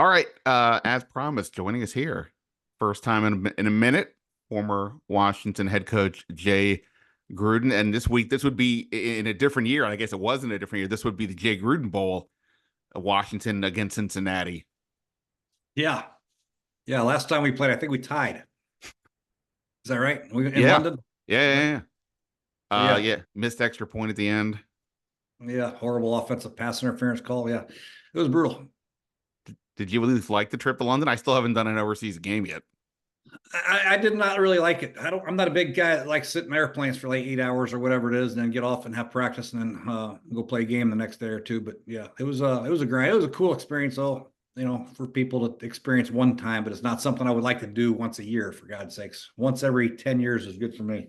All right. As promised, joining us here, first time in a minute, former Washington head coach Jay Gruden. And this week, this would be in a different year. I guess it wasn't a different year. This would be the Jay Gruden Bowl, Washington against Cincinnati. Yeah. Yeah. Last time we played, I think we tied. Is that right? We in Yeah. London? Yeah. Yep. Yeah. So yeah. Yeah. Missed extra point at the end. Yeah. Horrible offensive pass interference call. Yeah. It was brutal. Did you at least like the trip to London? I still haven't done an overseas game yet. I did not really like it. I'm not a big guy that likes sitting in airplanes for like 8 hours or whatever it is, and then get off and have practice and then go play a game the next day or two. But yeah, it was a cool experience though, for people to experience one time, but it's not something I would like to do once a year, for God's sakes. Once every 10 years is good for me.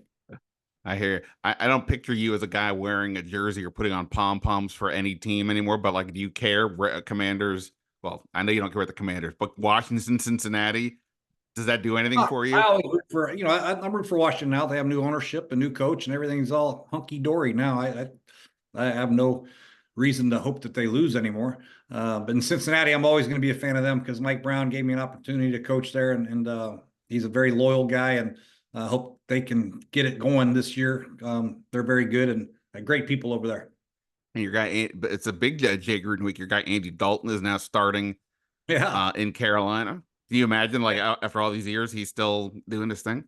I hear. I don't picture you as a guy wearing a jersey or putting on pom poms for any team anymore. But like, do you care? Commanders. Well, I know you don't care about the Commanders, but Washington, Cincinnati. Does that do anything for I you? always root for, I'm rooting for Washington now. They have new ownership, a new coach, and everything's all hunky dory now. I have no reason to hope that they lose anymore. But in Cincinnati, I'm always going to be a fan of them because Mike Brown gave me an opportunity to coach there, and he's a very loyal guy, and I hope they can get it going this year. They're very good and great people over there. And your guy, but it's a big Jay Gruden week. Your guy Andy Dalton is now starting Yeah. in Carolina. Do you imagine, like, after all these years, he's still doing this thing?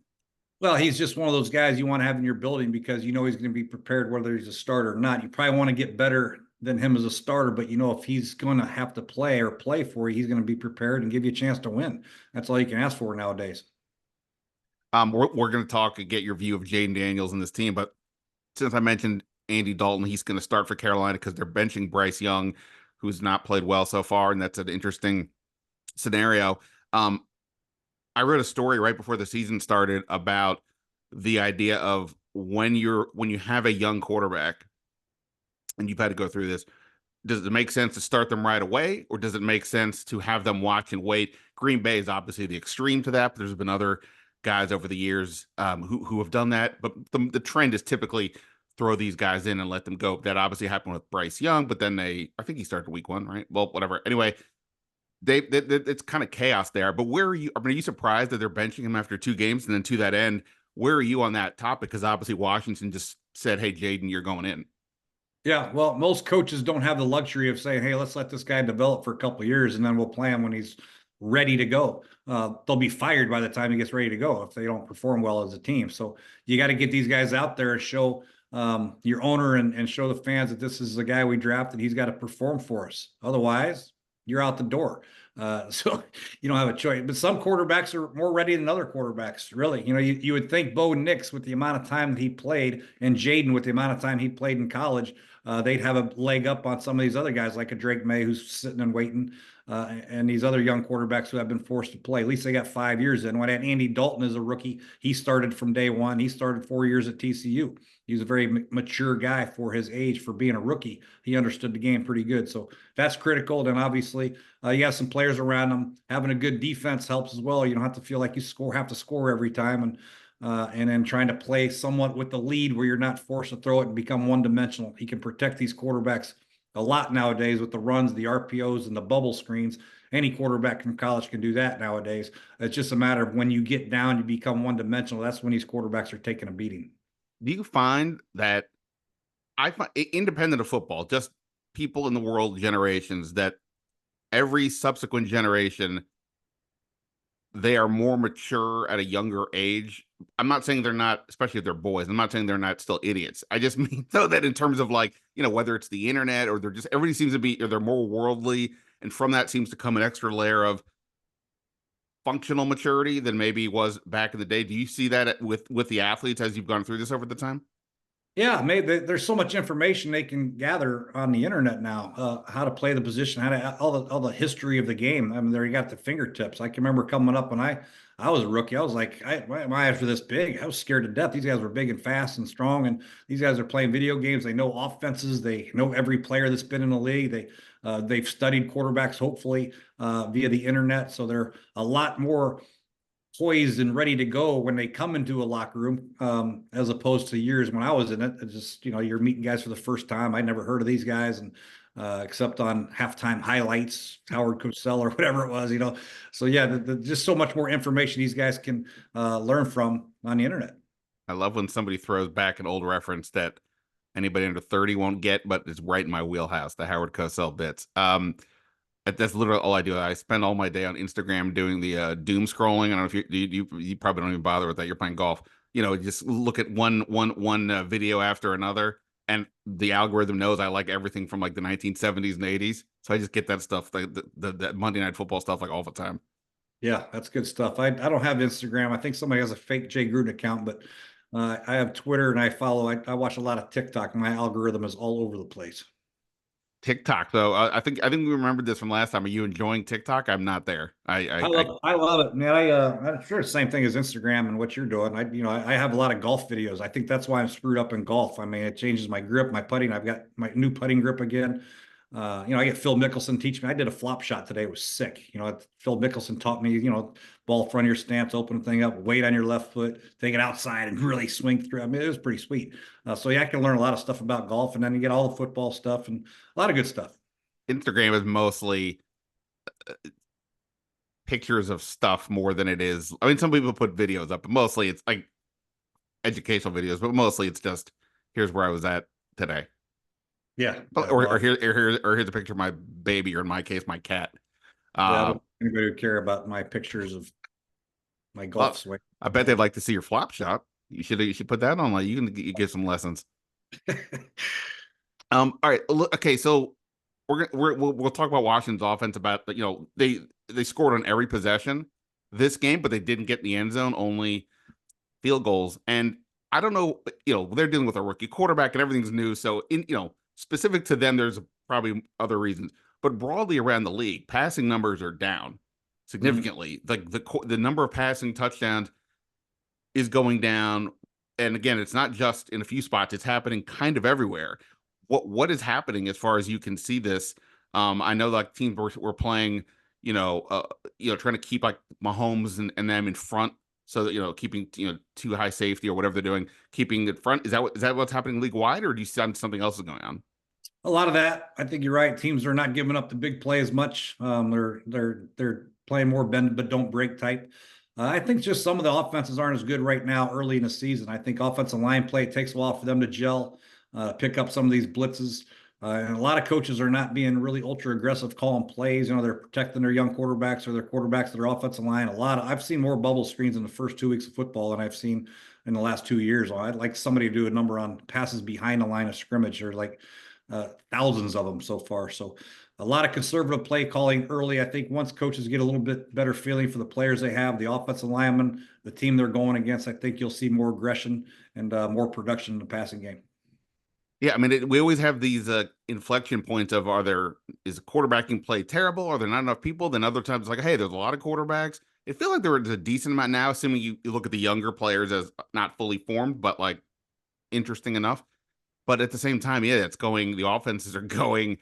Well, he's just one of those guys you want to have in your building because you know he's going to be prepared whether he's a starter or not. You probably want to get better than him as a starter, but if he's going to have to play or play for you, he's going to be prepared and give you a chance to win. That's all you can ask for nowadays. We're going to talk and get your view of Jayden Daniels and this team, but since I mentioned Andy Dalton, he's going to start for Carolina because they're benching Bryce Young, who's not played well so far, and that's an interesting scenario. Um, I read a story right before the season started about the idea of when you have a young quarterback and you've had to go through this, does it make sense to start them right away, or does it make sense to have them watch and wait? Green Bay is obviously the extreme to that, but there's been other guys over the years who have done that. But the trend is typically throw these guys in and let them go. That obviously happened with Bryce Young, but then I think he started week 1, right? Well, whatever. Anyway, it's kind of chaos there. But where are you? I mean, are you surprised that they're benching him after 2 games? And then to that end, where are you on that topic? Because obviously Washington just said, "Hey, Jayden, you're going in." Yeah, well, most coaches don't have the luxury of saying, "Hey, let's let this guy develop for a couple of years, and then we'll play him when he's ready to go." They'll be fired by the time he gets ready to go if they don't perform well as a team. So you got to get these guys out there and show your owner and show the fans that this is the guy we drafted. He's got to perform for us. Otherwise, you're out the door. So you don't have a choice. But some quarterbacks are more ready than other quarterbacks. Really, you would think Bo Nix, with the amount of time that he played, and Jayden with the amount of time he played in college, they'd have a leg up on some of these other guys like a Drake May who's sitting and waiting, and these other young quarterbacks who have been forced to play. At least they got 5 years in. When I had Andy Dalton as a rookie, he started from day one. He started 4 years at TCU. He's a very mature guy for his age, for being a rookie. He understood the game pretty good. So that's critical. Then obviously you have some players around them. Having a good defense helps as well. You don't have to feel like you have to score every time, and then trying to play somewhat with the lead where you're not forced to throw it and become one-dimensional. He can protect these quarterbacks a lot nowadays with the runs, the RPOs, and the bubble screens. Any quarterback from college can do that nowadays. It's just a matter of when you get down, you become one-dimensional. That's when these quarterbacks are taking a beating. Do you find that I find, independent of football, just people in the world, generations, that every subsequent generation, they are more mature at a younger age? I'm not saying they're not, especially if they're boys. I'm not saying they're not still idiots. I just mean though that in terms of, like, whether it's the internet or they're just, everybody seems to be, or they're more worldly, and from that seems to come an extra layer of functional maturity than maybe was back in the day. Do you see that with the athletes as you've gone through this over the time? Yeah, maybe there's so much information they can gather on the internet now. How to play the position, how to all the history of the game. I mean, there you got the fingertips. I can remember coming up when I was a rookie. I was like, my eyes were this big. I was scared to death. These guys were big and fast and strong, and these guys are playing video games. They know offenses. They know every player that's been in the league. They've studied quarterbacks, hopefully via the internet. So they're a lot more poised and ready to go when they come into a locker room, as opposed to years when I was in it. It's just, you're meeting guys for the first time. I'd never heard of these guys. And except on halftime highlights, Howard Cosell or whatever it was, So yeah, just so much more information these guys can learn from on the internet. I love when somebody throws back an old reference that anybody under 30 won't get, but it's right in my wheelhouse, the Howard Cosell bits. That's literally all I do. I spend all my day on Instagram doing the doom scrolling. I don't know if you probably don't even bother with that. You're playing golf. Just look at one video after another, and the algorithm knows I like everything from like the 1970s and 80s. So I just get that stuff, like the Monday Night Football stuff, like all the time. Yeah, that's good stuff. I don't have Instagram. I think somebody has a fake Jay Gruden account, but I have Twitter and I watch a lot of TikTok. My algorithm is all over the place. TikTok though, I think we remembered this from last time. Are you enjoying TikTok? I'm not there. I love it, man. I'm sure the same thing as Instagram and what you're doing. I have a lot of golf videos. I think that's why I'm screwed up in golf. I mean, it changes my grip, my putting. I've got my new putting grip again. I get Phil Mickelson teach me. I did a flop shot today. It was sick. Phil Mickelson taught me, ball front of your stance, open the thing up, weight on your left foot, take it outside and really swing through. I mean, it was pretty sweet. So yeah, I can learn a lot of stuff about golf, and then you get all the football stuff and a lot of good stuff. Instagram is mostly pictures of stuff more than it is. I mean, some people put videos up, but mostly it's like educational videos, but mostly it's just here's where I was at today. Yeah, Or, yeah. or, Well, or here's a picture of my baby, or in my case, my cat. yeah, I Uh, don't anybody would care about my pictures of my golf well, swing. I bet they'd like to see your flop shot. You should put that on. Like you give some lessons. All right. Okay. So we'll talk about Washington's offense. About they scored on every possession this game, but they didn't get in the end zone. Only field goals. And I don't know. They're dealing with a rookie quarterback and everything's new. So specific to them, there's probably other reasons. But broadly around the league, passing numbers are down Mhm. significantly. Like the number of passing touchdowns is going down. And again, it's not just in a few spots, it's happening kind of everywhere. What is happening as far as you can see this? I know like teams were playing, trying to keep like Mahomes and them in front so that keeping too high safety or whatever they're doing, keeping it front. Is that what's happening league wide, or do you see something else is going on? A lot of that, I think you're right. Teams are not giving up the big play as much. They're playing more bend but don't break type. I think just some of the offenses aren't as good right now early in the season. I think offensive line play, it takes a while for them to gel, pick up some of these blitzes. And a lot of coaches are not being really ultra aggressive calling plays. They're protecting their young quarterbacks or their quarterbacks of their offensive line. I've seen more bubble screens in the first 2 weeks of football than I've seen in the last 2 years. I'd like somebody to do a number on passes behind the line of scrimmage, or like thousands of them so far. So a lot of conservative play calling early. I think once coaches get a little bit better feeling for the players they have, the offensive linemen, the team they're going against, I think you'll see more aggression and more production in the passing game. Yeah, I mean, we always have these inflection points of is quarterbacking play terrible? Are there not enough people? Then other times it's like, hey, there's a lot of quarterbacks. It feels like there is a decent amount now, assuming you look at the younger players as not fully formed, but like interesting enough. But at the same time, yeah, the offenses are going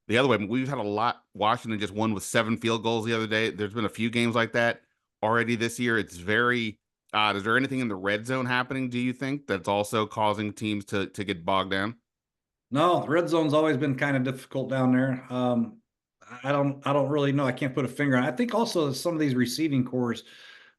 the other way. I mean, we've had a lot. Washington just won with 7 field goals the other day. There's been a few games like that already this year. It's very odd. Is there anything in the red zone happening, do you think, that's also causing teams to get bogged down? No, the red zone's always been kind of difficult down there. I don't really know. I can't put a finger on it. I think also some of these receiving cores,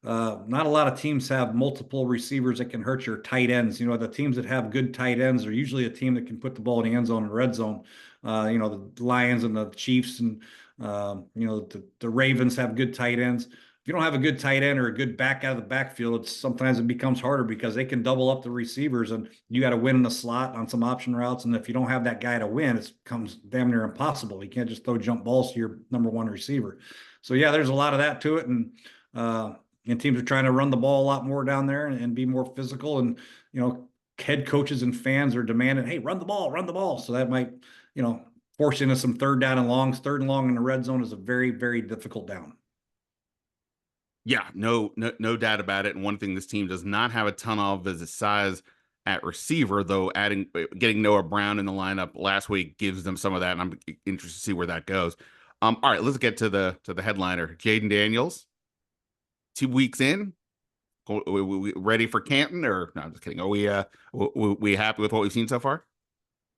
not a lot of teams have multiple receivers that can hurt your tight ends. The teams that have good tight ends are usually a team that can put the ball in the end zone and red zone. The Lions and the Chiefs and the Ravens have good tight ends. If you don't have a good tight end or a good back out of the backfield, sometimes it becomes harder because they can double up the receivers and you got to win in the slot on some option routes. And if you don't have that guy to win, it becomes damn near impossible. You can't just throw jump balls to your number one receiver. So yeah, there's a lot of that to it. And teams are trying to run the ball a lot more down there and be more physical. And, head coaches and fans are demanding, hey, run the ball, run the ball. So that might, force into some third down and longs. Third and long in the red zone is a very, very difficult down. Yeah, no doubt about it. And one thing this team does not have a ton of is the size at receiver, though getting Noah Brown in the lineup last week gives them some of that, and I'm interested to see where that goes. All right, let's get to the headliner. Jayden Daniels, 2 weeks in. We ready for Canton, or no, I'm just kidding. Are we happy with what we've seen so far?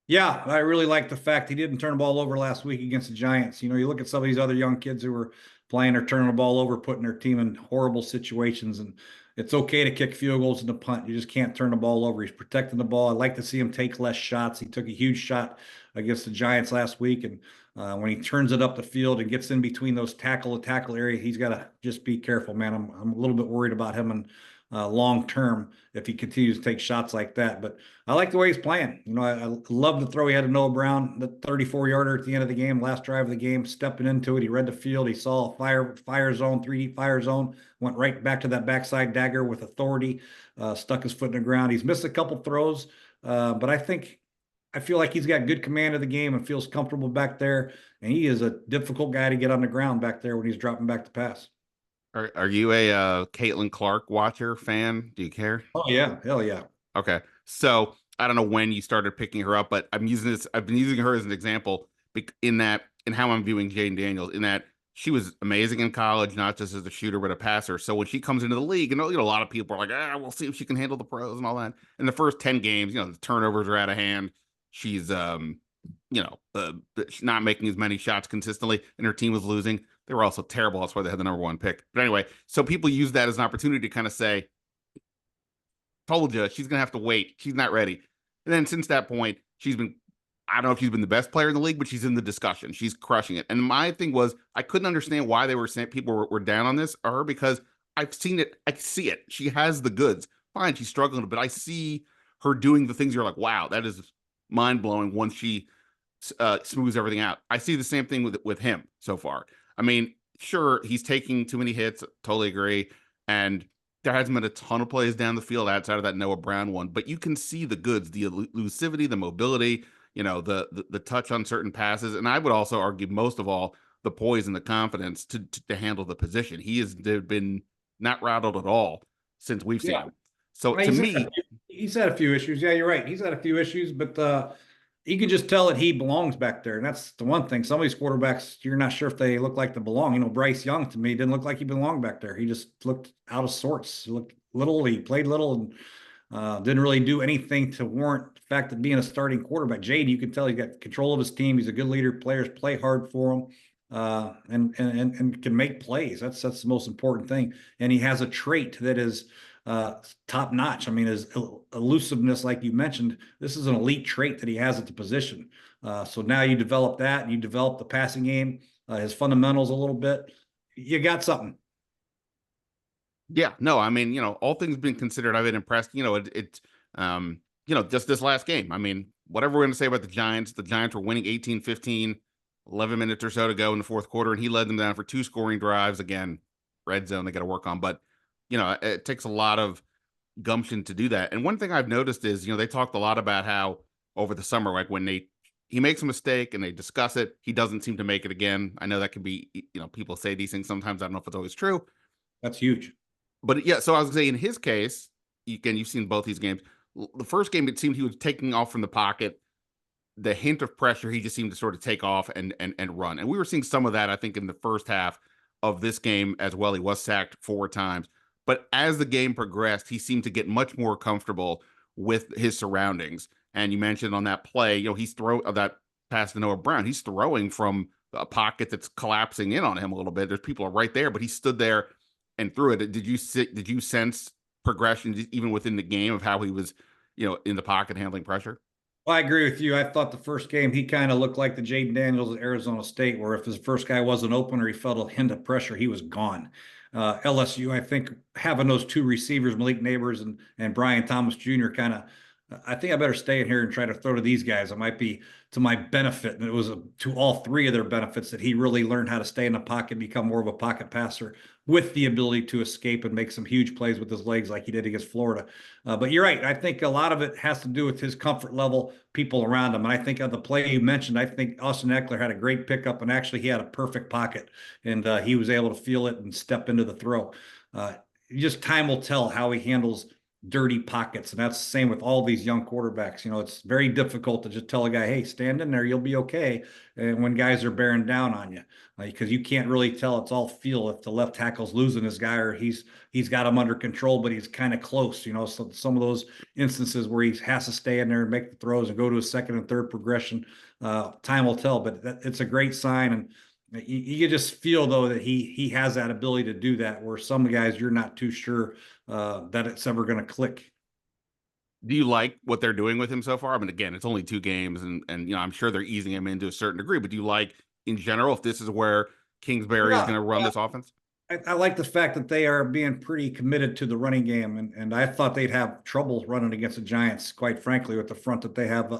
Yeah, I really like the fact he didn't turn the ball over last week against the Giants. You look at some of these other young kids who were playing or turning the ball over, putting their team in horrible situations. And it's okay to kick field goals and to punt. You just can't turn the ball over. He's protecting the ball. I like to see him take less shots. He took a huge shot against the Giants last week. And when he turns it up the field and gets in between those tackle to tackle area, he's got to just be careful, man. I'm a little bit worried about him and long term if he continues to take shots like that. But I like the way he's playing. I love the throw he had to Noah Brown, the 34-yarder at the end of the game, last drive of the game, stepping into it. He read the field. He saw a fire zone, 3D fire zone, went right back to that backside dagger with authority, stuck his foot in the ground. He's missed a couple throws, but I feel like he's got good command of the game and feels comfortable back there. And he is a difficult guy to get on the ground back there when he's dropping back to pass. Are you a Caitlin Clark watcher fan? Do you care? Oh yeah, hell yeah. Okay. So I don't know when you started picking her up, but I've been using her as an example in how I'm viewing Jayden Daniels, in that she was amazing in college, not just as a shooter, but a passer. So when she comes into the league, and a lot of people are like, we'll see if she can handle the pros and all that. In the first 10 games, the turnovers are out of hand. She's, she's not making as many shots consistently, and her team was losing. They were also terrible. That's why they had the number one pick. But anyway, so people use that as an opportunity to kind of say, told you she's gonna have to wait. She's not ready. And then since that point, I don't know if she's been the best player in the league, but she's in the discussion. She's crushing it. And my thing was, I couldn't understand why they were saying people were down on this or her, because I've seen it. I see it. She has the goods. Fine, she's struggling, but I see her doing the things you're like, wow, that is mind blowing once she smooths everything out. I see the same thing with him so far. I mean, sure, he's taking too many hits. Totally agree. And there hasn't been a ton of plays down the field outside of that Noah Brown one, but you can see the goods, the elusivity, the mobility, the touch on certain passes, and I would also argue most of all the poise and the confidence to handle the position. He has been not rattled at all since we've seen Yeah. him. So I to mean, me, he's had a few issues. Yeah, you're right. He's had a few issues, but you can just tell that he belongs back there. And that's the one thing. Some of these quarterbacks, you're not sure if they look like they belong. Bryce Young to me didn't look like he belonged back there. He just looked out of sorts. He looked little. He played little and didn't really do anything to warrant the fact of being a starting quarterback. Jade, you can tell he's got control of his team. He's a good leader. Players play hard for him. And can make plays. That's the most important thing. And he has a trait that is top notch. I mean, his elusiveness, like you mentioned, this is an elite trait that he has at the position. So now you develop that, and you develop the passing game, his fundamentals a little bit. You got something. yeah, no, I mean, all things being considered, I've been impressed. Just this last game. I mean, whatever we're going to say about the Giants were winning 18-15, 11 minutes or so to go in the fourth quarter, and he led them down for two scoring drives. Again, red zone, they got to work on. But, it takes a lot of gumption to do that. And one thing I've noticed is, they talked a lot about how over the summer, like when he makes a mistake and they discuss it, he doesn't seem to make it again. I know that can be, people say these things sometimes. I don't know if it's always true. That's huge. But yeah, so I was gonna say in his case, again, you've seen both these games. The first game, it seemed he was taking off from the pocket. The hint of pressure, he just seemed to sort of take off and run. And we were seeing some of that, I think, in the first half of this game as well. He was sacked 4 times. But as the game progressed, he seemed to get much more comfortable with his surroundings. And you mentioned on that play, he's that pass to Noah Brown. He's throwing from a pocket that's collapsing in on him a little bit. There's people are right there, but he stood there and threw it. Did you sense progression even within the game of how he was, in the pocket handling pressure? Well, I agree with you. I thought the first game he kind of looked like the Jayden Daniels at Arizona State, where if his first guy wasn't open or he felt a hint of pressure, he was gone. LSU, I think having those two receivers, Malik Neighbors and Brian Thomas Jr., kind of, I think I better stay in here and try to throw to these guys. It might be to my benefit, and it was to all three of their benefits that he really learned how to stay in the pocket, become more of a pocket passer with the ability to escape and make some huge plays with his legs like he did against Florida. But you're right. I think a lot of it has to do with his comfort level, people around him. And I think of the play you mentioned, I think Austin Eckler had a great pickup, and actually he had a perfect pocket, and he was able to feel it and step into the throw. Just time will tell how he handles dirty pockets. And that's the same with all these young quarterbacks. It's very difficult to just tell a guy, hey, stand in there, you'll be okay. And when guys are bearing down on you, because you can't really tell, it's all feel if the left tackle's losing his guy or he's got him under control, but he's kind of close. So some of those instances where he has to stay in there and make the throws and go to a second and third progression, time will tell. But it's a great sign. And you just feel though that he has that ability to do that, where some guys you're not too sure that it's ever going to click. Do you like what they're doing with him so far? I mean, again, it's only 2 games, and I'm sure they're easing him into a certain degree. But do you like, in general, if this is where Kingsbury is Yeah, going to run this offense? I like the fact that they are being pretty committed to the running game, and I thought they'd have trouble running against the Giants, quite frankly, with the front that they have,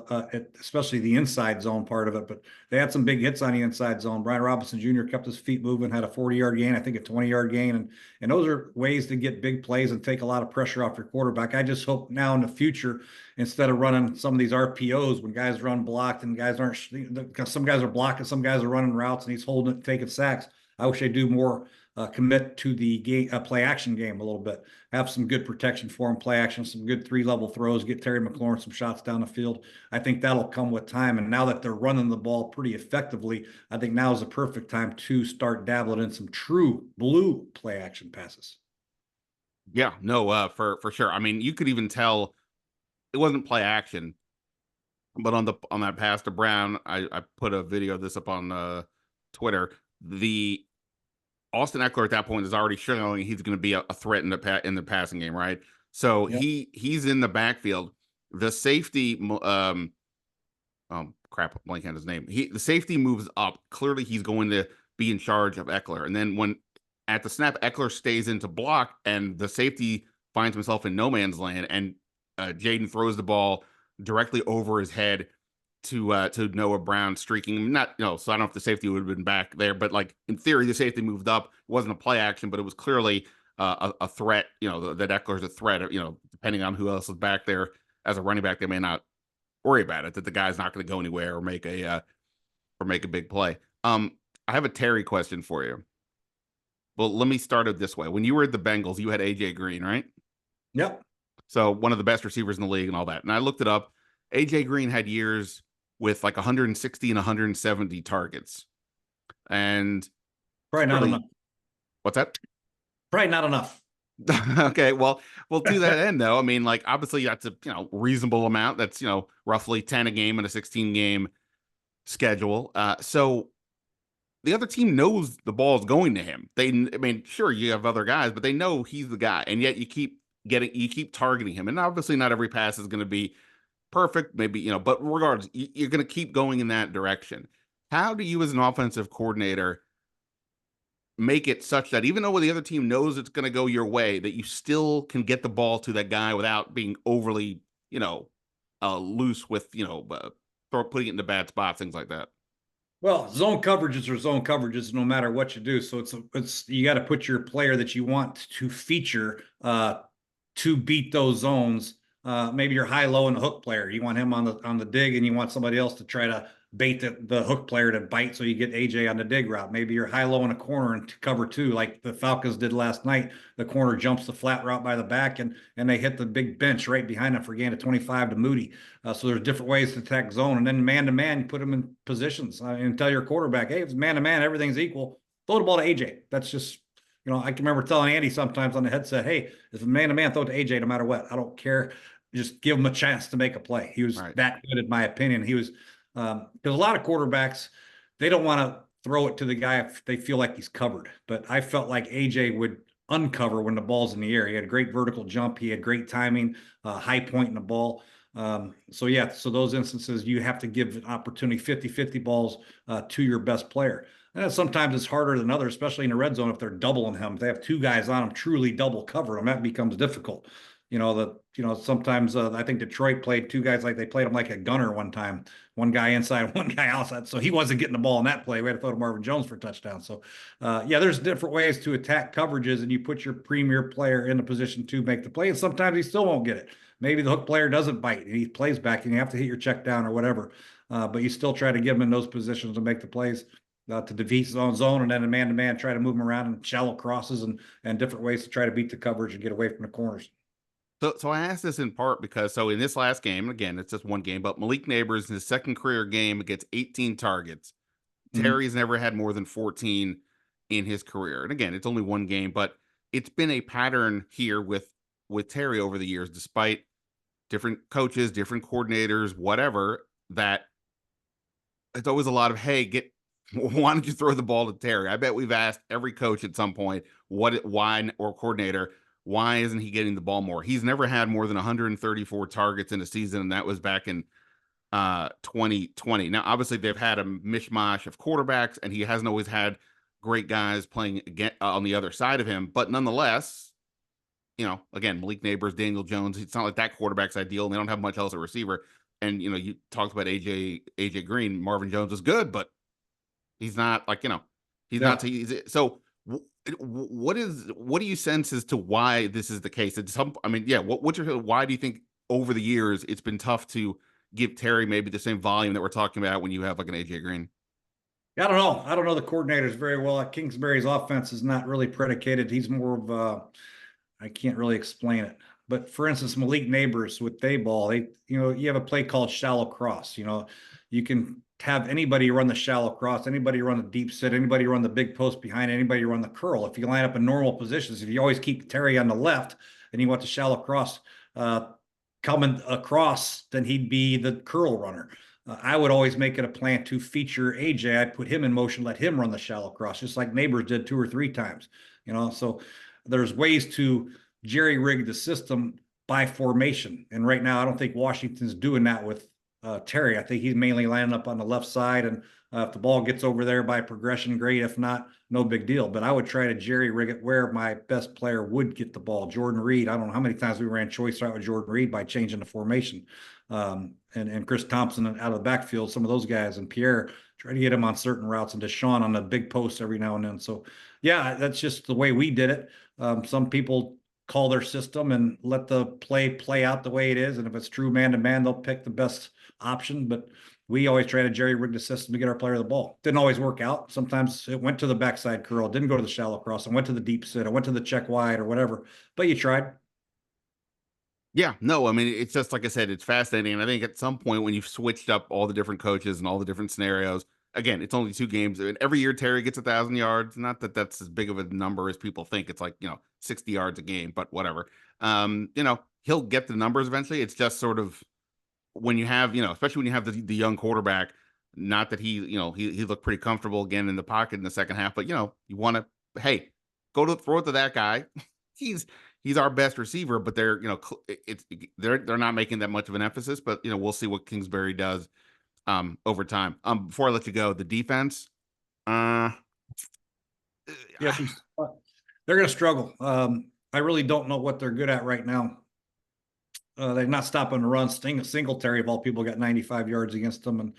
especially the inside zone part of it. But they had some big hits on the inside zone. Brian Robinson Jr. kept his feet moving, had a 40-yard gain, I think a 20-yard gain, and those are ways to get big plays and take a lot of pressure off your quarterback. I just hope now in the future, instead of running some of these RPOs when guys run blocked and guys aren't, some guys are blocking, some guys are running routes, and he's holding it, taking sacks. I wish they do more commit to the game, play action game a little bit. Have some good protection for him, play action, some good 3-level throws, get Terry McLaurin some shots down the field. I think that'll come with time. And now that they're running the ball pretty effectively, I think now is the perfect time to start dabbling in some true blue play action passes. Yeah, no, for sure. I mean, you could even tell it wasn't play action, but on that pass to Brown, I put a video of this up on Twitter. The Austin Eckler at that point is already showing he's going to be a threat in the passing game, right? So Yep. he's in the backfield. The safety, crap, I'm blanking on his name. The safety moves up. Clearly, he's going to be in charge of Eckler. And then when at the snap, Eckler stays into block, and the safety finds himself in no man's land, and Jayden throws the ball directly over his head to Noah Brown streaking. Not, so I don't know if the safety would have been back there, but like in theory, the safety moved up. It wasn't a play action, but it was clearly a threat. That Eckler's a threat. Depending on who else is back there as a running back, they may not worry about it. That the guy's not going to go anywhere or make a big play. I have a Terry question for you. Well, let me start it this way. When you were at the Bengals, you had AJ Green, right? Yep. So one of the best receivers in the league and all that. And I looked it up. AJ Green had years with like 160 and 170 targets. And Probably not enough. What's that? Probably not enough. Okay, well, to that end though, I mean, like obviously that's a reasonable amount. That's roughly 10 a game in a 16 game schedule. So the other team knows the ball is going to him. I mean, sure, you have other guys, but they know he's the guy, and yet you keep targeting him. And obviously, not every pass is going to be perfect, maybe, but regardless, you're going to keep going in that direction. How do you, as an offensive coordinator, make it such that even though the other team knows it's going to go your way, that you still can get the ball to that guy without being overly, loose with, putting it into bad spots, things like that? Well, zone coverages are zone coverages no matter what you do. So it's you got to put your player that you want to feature to beat those zones. Maybe you're high low in the hook player. You want him on the dig, and you want somebody else to try to bait the hook player to bite, so you get AJ on the dig route. Maybe you're high low in a corner and cover 2, like the Falcons did last night. The corner jumps the flat route by the back, and they hit the big bench right behind them for a gain of 25 to Moody. So there's different ways to attack zone, and then man to man, you put them in positions and tell your quarterback, hey, if it's man to man, everything's equal. Throw the ball to AJ. That's just I can remember telling Andy sometimes on the headset, hey, if it's man to man, throw it to AJ no matter what. I don't care. Just give him a chance to make a play. He was that good, in my opinion. He was because a lot of quarterbacks, they don't want to throw it to the guy if they feel like he's covered. But I felt like AJ would uncover when the ball's in the air. He had a great vertical jump. He had great timing, high point in the ball. So those instances, you have to give an opportunity, 50-50 balls to your best player. And sometimes it's harder than others, especially in the red zone. If they're doubling him, if they have 2 guys on him, truly double cover him, that becomes difficult. Sometimes I think Detroit played 2 guys like they played him like a gunner one time, one guy inside, one guy outside. So he wasn't getting the ball in that play. We had to throw to Marvin Jones for a touchdown. So there's different ways to attack coverages, and you put your premier player in a position to make the play. And sometimes he still won't get it. Maybe the hook player doesn't bite and he plays back, and you have to hit your check down or whatever. But you still try to get him in those positions to make the plays. To defeat zone, and then a man-to-man, try to move him around in shallow crosses and different ways to try to beat the coverage and get away from the corners. So I asked this in part because in this last game, again, it's just one game, but Malik Neighbors in his second career game gets 18 targets. Mhm. Terry's never had more than 14 in his career. And again, it's only one game, but it's been a pattern here with Terry over the years, despite different coaches, different coordinators, whatever, that it's always a lot of, hey, get why don't you throw the ball to Terry? I bet we've asked every coach at some point why, or coordinator, why isn't he getting the ball more? He's never had more than 134 targets in a season, and that was back in 2020. Now, obviously, they've had a mishmash of quarterbacks, and he hasn't always had great guys playing again on the other side of him. But nonetheless, again, Malik Neighbors, Daniel Jones, it's not like that quarterback's ideal, and they don't have much else at receiver. And you talked about AJ Green, Marvin Jones is good, but he's not like he's not. Yeah. So what do you sense as to why this is the case? It's I mean, yeah. Why do you think over the years it's been tough to give Terry maybe the same volume that we're talking about when you have like an AJ Green? I don't know. I don't know the coordinators very well. Kingsbury's offense is not really predicated. He's more of I can't really explain it. But for instance, Malik Neighbors with they ball, you have a play called shallow cross. You can have anybody run the shallow cross, anybody run the deep sit, anybody run the big post behind, anybody run the curl. If you line up in normal positions, if you always keep Terry on the left and you want the shallow cross uh, coming across, then he'd be the curl runner. I would always make it a plan to feature AJ. I'd put him in motion, let him run the shallow cross, just like Neighbors did 2 or 3 times. So there's ways to jerry rig the system by formation. And right now, I don't think Washington's doing that with Terry. I think he's mainly lining up on the left side. And if the ball gets over there by progression, great. If not, no big deal. But I would try to jerry rig it where my best player would get the ball. Jordan Reed, I don't know how many times we ran choice route with Jordan Reed by changing the formation. And Chris Thompson out of the backfield, some of those guys, and Pierre, try to get him on certain routes, and Deshaun on the big post every now and then. So, yeah, that's just the way we did it. Some people call their system and let the play out the way it is. And if it's true man to man, they'll pick the best option. But we always try to jerry rig the system to get our player the ball. Didn't always work out. Sometimes it went to the backside curl, didn't go to the shallow cross, and went to the deep sit, I went to the check wide or whatever. But you tried. Yeah, no, I mean, it's just like I said, it's fascinating. And I think at some point when you've switched up all the different coaches and all the different scenarios, again, it's only 2 games. And every year Terry gets 1,000 yards. Not that that's as big of a number as people think. It's like, 60 yards a game, but whatever. He'll get the numbers eventually. It's just sort of when you have, especially when you have the young quarterback, not that he looked pretty comfortable again in the pocket in the second half, but you want to, hey, throw it to that guy. he's he's our best receiver, but they're not making that much of an emphasis. But we'll see what Kingsbury does over time. Before I let you go, the defense, uh, Yeah, they're going to struggle. I really don't know what they're good at right now. They're not stopping the run. Singletary, of all people, got 95 yards against them. And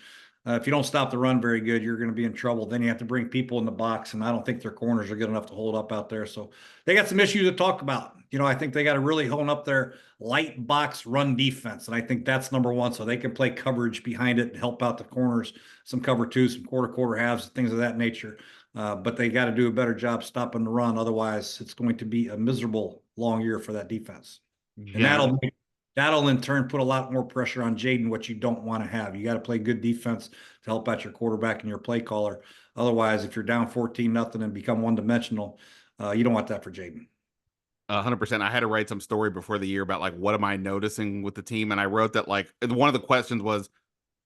if you don't stop the run very good, you're going to be in trouble. Then you have to bring people in the box, and I don't think their corners are good enough to hold up out there. So they got some issues to talk about. I think they got to really hone up their light box run defense, and I think that's number one, so they can play coverage behind it and help out the corners, some cover two, some quarter halves, things of that nature. But they got to do a better job stopping the run. Otherwise, it's going to be a miserable long year for that defense. And yeah, that'll in turn put a lot more pressure on Jayden, what you don't want to have. You got to play good defense to help out your quarterback and your play caller. Otherwise, if you're down 14-0 and become one-dimensional, you don't want that for Jayden. 100%. I had to write some story before the year about like what am I noticing with the team, and I wrote that like one of the questions was,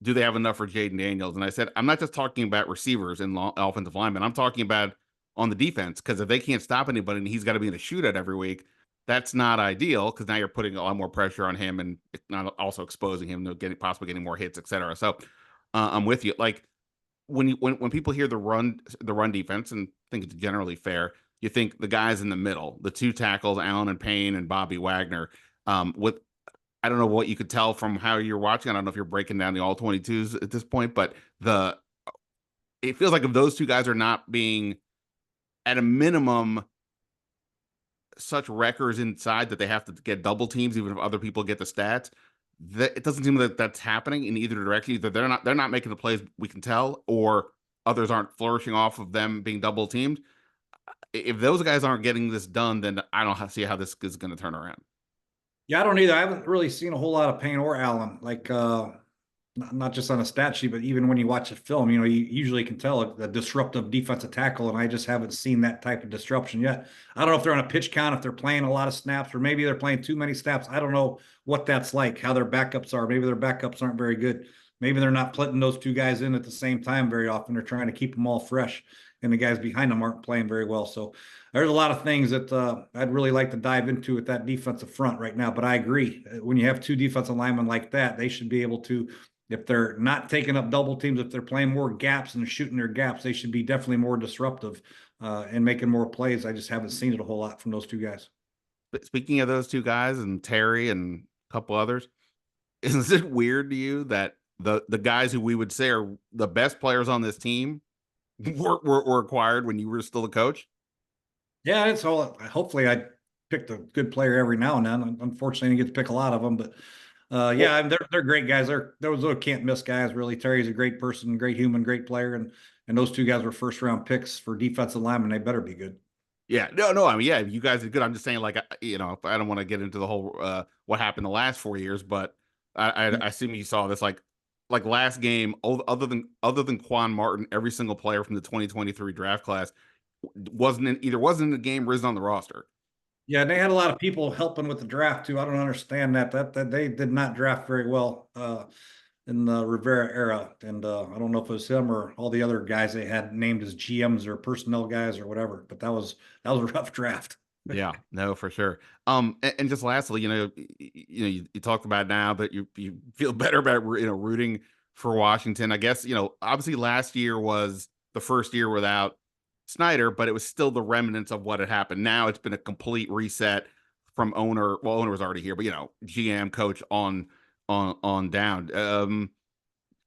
do they have enough for Jayden Daniels? And I said, I'm not just talking about receivers and offensive linemen. I'm talking about on the defense, because if they can't stop anybody and he's got to be in a shootout every week, that's not ideal, because now you're putting a lot more pressure on him and not also exposing him to possibly getting more hits, etc. So I'm with you. Like when people hear the run defense, and think it's generally fair, you think the guys in the middle, the two tackles, Allen and Payne and Bobby Wagner. With I don't know what you could tell from how you're watching. I don't know if you're breaking down the all 22s at this point, but it feels like if those two guys are not being at a minimum such wreckers inside that they have to get double teams, even if other people get the stats. That it doesn't seem that that's happening in either direction. Either they're not making the plays we can tell, or others aren't flourishing off of them being double teamed. If those guys aren't getting this done, then I don't see how this is going to turn around. Yeah, I don't either. I haven't really seen a whole lot of Payne or Allen, like not just on a stat sheet, but even when you watch a film, you usually can tell a disruptive defensive tackle, and I just haven't seen that type of disruption yet. I don't know if they're on a pitch count, if they're playing a lot of snaps, or maybe they're playing too many snaps. I don't know what that's like, how their backups are. Maybe their backups aren't very good. Maybe they're not putting those two guys in at the same time very often. They're trying to keep them all fresh, and the guys behind them aren't playing very well. So there's a lot of things that I'd really like to dive into with that defensive front right now. But I agree, when you have two defensive linemen like that, they should be able to, if they're not taking up double teams, if they're playing more gaps and shooting their gaps, they should be definitely more disruptive and making more plays. I just haven't seen it a whole lot from those two guys. But speaking of those two guys and Terry and a couple others, is it weird to you that the guys who we would say are the best players on this team were acquired when you were still a coach? Yeah, it's all. Hopefully, I picked a good player every now and then. Unfortunately, I didn't get to pick a lot of them, but Well, yeah, they're great guys. They're those little can't miss guys. Really, Terry's a great person, great human, great player, and those two guys were first round picks for defensive linemen. They better be good. yeah, no. I mean, yeah, you guys are good. I'm just saying, like, I don't want to get into the whole what happened the last 4 years, but Yeah. I assume you saw this, like last game. Other than Quan Martin, every single player from the 2023 draft class wasn't in the game, or isn't on the roster. Yeah, and they had a lot of people helping with the draft too. I don't understand that they did not draft very well in the Rivera era, and I don't know if it was him or all the other guys they had named as GMs or personnel guys or whatever. But that was a rough draft. Yeah, no, for sure. And just lastly, you talked about now that you feel better about rooting for Washington. I guess obviously last year was the first year without Snyder, but it was still the remnants of what had happened. Now it's been a complete reset from owner. Well, owner was already here, but GM, coach on down.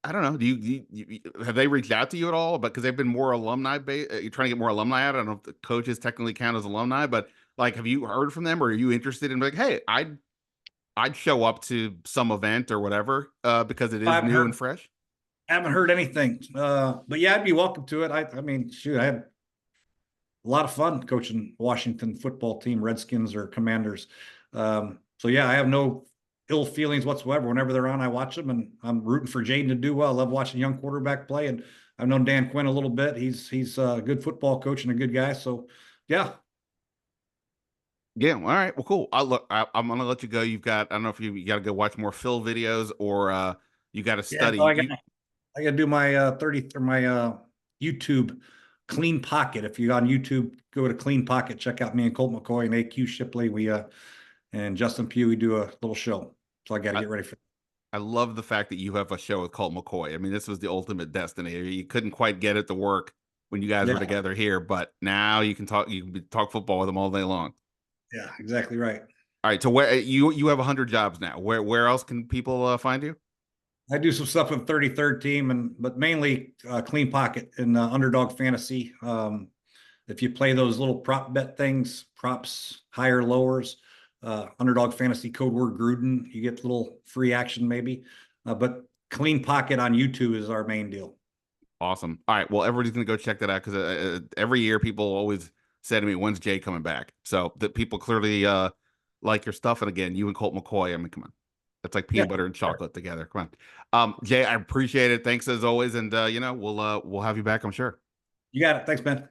I don't know. Have they reached out to you at all? But because they've been more alumni based, you're trying to get more alumni out. I don't know if the coaches technically count as alumni, but like, have you heard from them, or are you interested in like, hey, I'd show up to some event or whatever because it I is haven't new and heard fresh. haven't heard anything. But yeah, I'd be welcome to it. I mean, shoot, I had a lot of fun coaching Washington football team, Redskins or Commanders. So yeah, I have no ill feelings whatsoever. Whenever they're on, I watch them, and I'm rooting for Jayden to do well. I love watching young quarterback play, and I've known Dan Quinn a little bit. He's a good football coach and a good guy. So yeah, Yeah. All right. Well, cool. I'm gonna let you go. I don't know if you got to go watch more Phil videos or you got to yeah. So study. I got to do my 30 or my YouTube clean pocket. If you're on YouTube, go to clean pocket. Check out me and Colt McCoy and AQ Shipley. We and Justin Pugh. We do a little show. So I got to I, get ready for. I love the fact that you have a show with Colt McCoy. I mean, this was the ultimate destiny. You couldn't quite get it to work when you guys were Yeah, together here, but now you can talk. You can talk football with him all day long. yeah, exactly right. All right. So where you have 100 jobs now? Where else can people find you? I do some stuff with 33rd team, but mainly clean pocket and underdog fantasy. If you play those little prop bet things, props, higher lowers, underdog fantasy code word Gruden, you get a little free action maybe. But clean pocket on YouTube is our main deal. Awesome. All right. Well, everybody's gonna go check that out because every year people always say to me, "When's Jay coming back?" So that people clearly like your stuff. And again, you and Colt McCoy. I mean, come on, that's like Yeah, peanut butter and sure. chocolate together. Come on, Jay. I appreciate it. Thanks as always, and we'll have you back, I'm sure. You got it. Thanks, Ben.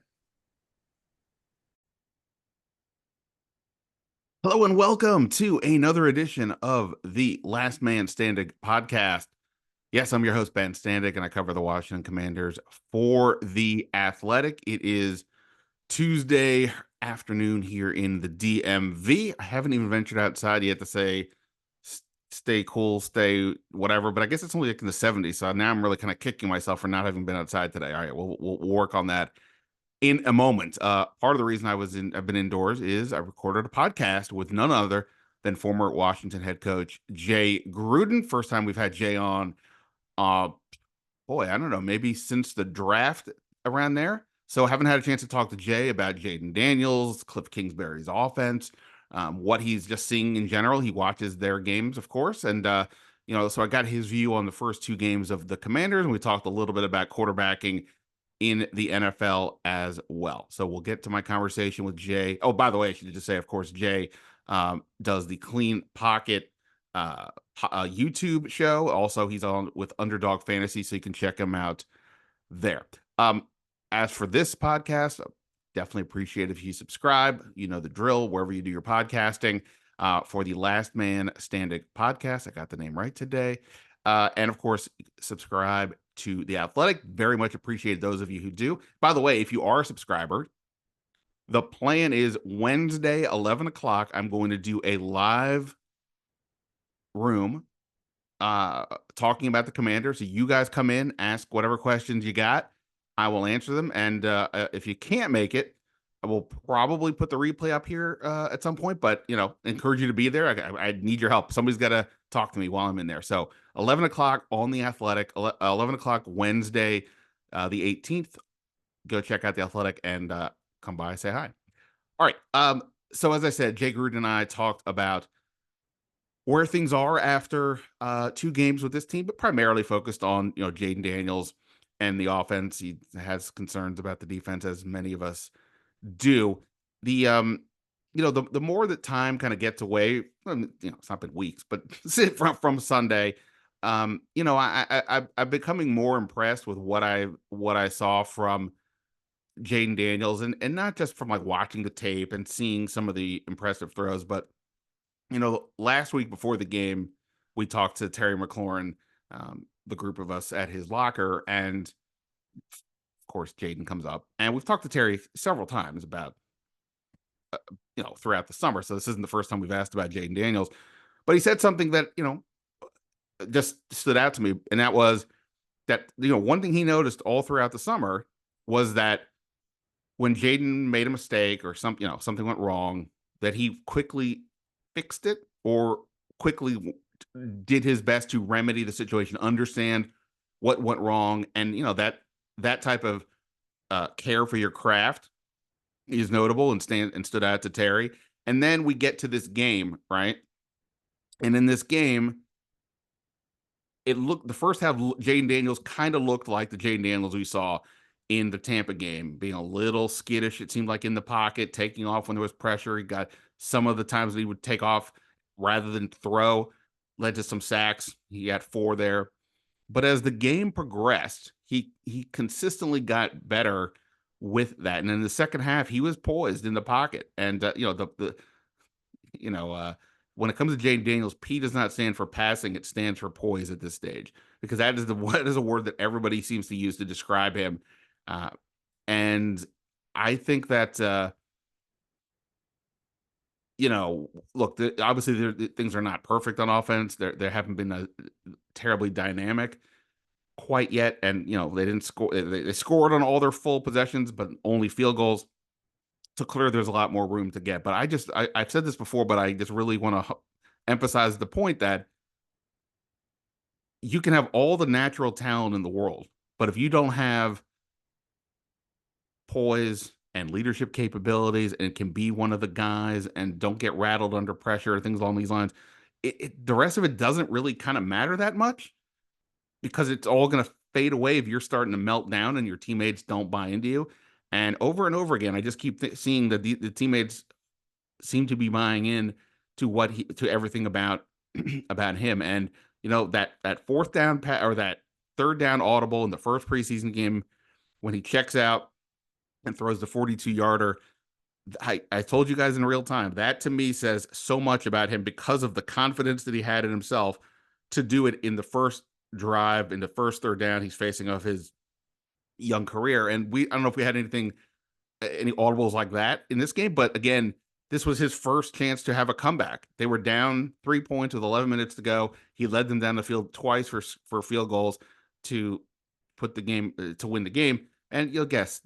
Hello and welcome to another edition of the Last Man Standig podcast. Yes, I'm your host, Ben Standig, and I cover the Washington Commanders for The Athletic. It is Tuesday afternoon here in the DMV. I haven't even ventured outside yet to say stay cool, stay whatever, but I guess it's only like in the 70s. So now I'm really kind of kicking myself for not having been outside today. All right, we'll work on that in a moment. Part of the reason I've been indoors is I recorded a podcast with none other than former Washington head coach Jay Gruden. First time we've had Jay on, uh, boy, I don't know, maybe since the draft around there. So I haven't had a chance to talk to Jay about Jayden Daniels, Cliff Kingsbury's offense, what he's just seeing in general. He watches their games, of course, and so I got his view on the first two games of the Commanders, and we talked a little bit about quarterbacking in the NFL as well. So we'll get to my conversation with Jay. Oh, by the way, I should just say, of course, Jay does the Clean Pocket YouTube show. Also, he's on with Underdog Fantasy, so you can check him out there. As for this podcast, definitely appreciate if you subscribe. You know the drill, wherever you do your podcasting. For the Last Man Standig podcast, I got the name right today. And of course, subscribe to The Athletic. Very much appreciate those of you who do. By the way, if you are a subscriber, the plan is Wednesday, 11 o'clock. I'm going to do a live room talking about the Commanders. So you guys come in, ask whatever questions you got. I will answer them. And if you can't make it, I will probably put the replay up here at some point, but encourage you to be there. I need your help. Somebody's got to talk to me while I'm in there. So 11 o'clock on The Athletic, 11 o'clock Wednesday, the 18th. Go check out The Athletic and come by, say hi. All right. So as I said, Jay Gruden and I talked about where things are after 2 games with this team, but primarily focused on, Jayden Daniels and the offense. He has concerns about the defense, as many of us do. The more that time kind of gets away from, it's not been weeks, but from Sunday, I'm becoming more impressed with what I saw from Jayden Daniels, and not just from like watching the tape and seeing some of the impressive throws, but last week before the game, we talked to Terry McLaurin, the group of us at his locker, and of course, Jayden comes up, and we've talked to Terry several times about, throughout the summer. So this isn't the first time we've asked about Jayden Daniels, but he said something that, just stood out to me. And that was that, one thing he noticed all throughout the summer was that when Jayden made a mistake or something went wrong, that he quickly fixed it or quickly did his best to remedy the situation, understand what went wrong. And, that type of care for your craft is notable and stood out to Terry. And then we get to this game, right? And in this game, the first half, Jayden Daniels kind of looked like the Jayden Daniels we saw in the Tampa game, being a little skittish, it seemed like, in the pocket, taking off when there was pressure. He got some of the times that he would take off rather than throw, led to some sacks. He had 4 there. But as the game progressed, he consistently got better with that. And in the second half, he was poised in the pocket. And when it comes to Jayden Daniels, P does not stand for passing; it stands for poise at this stage, because that is a word that everybody seems to use to describe him. And I think that look, obviously things are not perfect on offense. There haven't been terribly dynamic quite yet, and they didn't score. They scored on all their full possessions, but only field goals. So clear, there's a lot more room to get. But I've said this before, but I just really want to emphasize the point that you can have all the natural talent in the world, but if you don't have poise and leadership capabilities and can be one of the guys and don't get rattled under pressure or things along these lines, the rest of it doesn't really kind of matter that much, because it's all going to fade away if you're starting to melt down and your teammates don't buy into you. And over again, I just keep seeing that the teammates seem to be buying in to everything about about him. And that fourth down or that third down audible in the first preseason game when he checks out and throws the 42-yarder. I told you guys in real time, that to me says so much about him, because of the confidence that he had in himself to do it in the first drive, in the first third down he's facing of his young career. And I don't know if we had any audibles like that in this game, but again, this was his first chance to have a comeback. They were down 3 points with 11 minutes to go. He led them down the field twice for field goals to put the game to win the game. And you'll guess,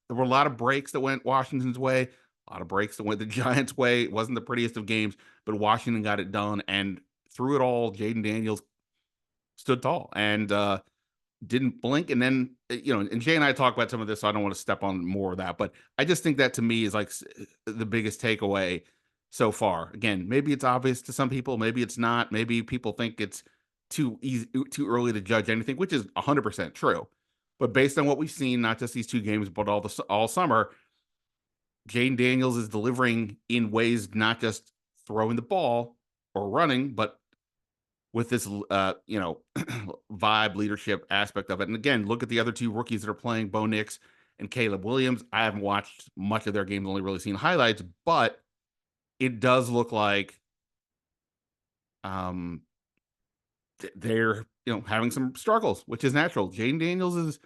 there were a lot of breaks that went Washington's way, a lot of breaks that went the Giants' way. It wasn't the prettiest of games, but Washington got it done. And through it all, Jayden Daniels stood tall and didn't blink. And then, and Jay and I talk about some of this, so I don't want to step on more of that, but I just think that to me is like the biggest takeaway so far. Again, maybe it's obvious to some people, maybe it's not. Maybe people think it's too early to judge anything, which is 100% true. But based on what we've seen, not just these two games, but all summer, Jayden Daniels is delivering in ways not just throwing the ball or running, but with this vibe leadership aspect of it. And again, look at the other two rookies that are playing, Bo Nix and Caleb Williams. I haven't watched much of their games, only really seen highlights, but it does look like um they're having some struggles, which is natural. Jayden Daniels is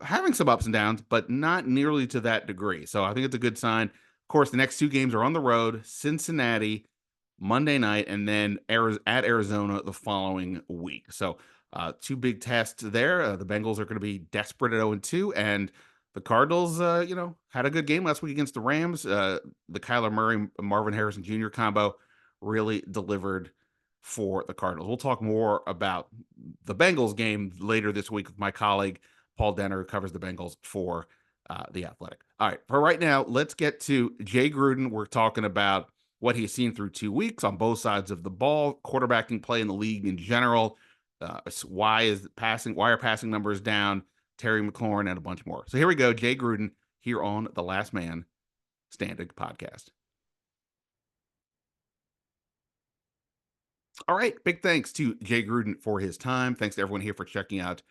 having some ups and downs, but not nearly to that degree. So I think it's a good sign. Of course, the next two games are on the road: Cincinnati Monday night, and then at Arizona the following week. So two big tests there. The Bengals are going to be desperate at 0-2, and the Cardinals, had a good game last week against the Rams. The Kyler Murray, Marvin Harrison Jr. combo really delivered for the Cardinals. We'll talk more about the Bengals game later this week with my colleague Paul Denner, who covers the Bengals for The Athletic. All right, for right now, let's get to Jay Gruden. We're talking about what he's seen through 2 weeks on both sides of the ball, quarterbacking play in the league in general. Why are passing numbers down? Terry McLaurin and a bunch more. So here we go, Jay Gruden here on the Last Man Standig podcast. All right, big thanks to Jay Gruden for his time. Thanks to everyone here for checking out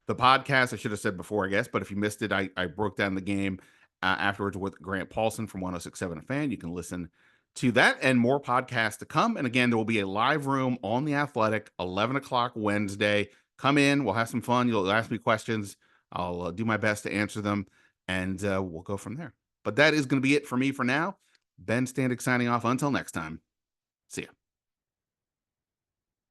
the podcast. I should have said before, I guess, but if you missed it, I broke down the game afterwards with Grant Paulson from 1067 A Fan. You can listen to that and more podcasts to come. And again, there will be a live room on The Athletic, 11 o'clock Wednesday. Come in. We'll have some fun. You'll ask me questions. I'll do my best to answer them, and we'll go from there. But that is going to be it for me for now. Ben Standig signing off. Until next time, see ya.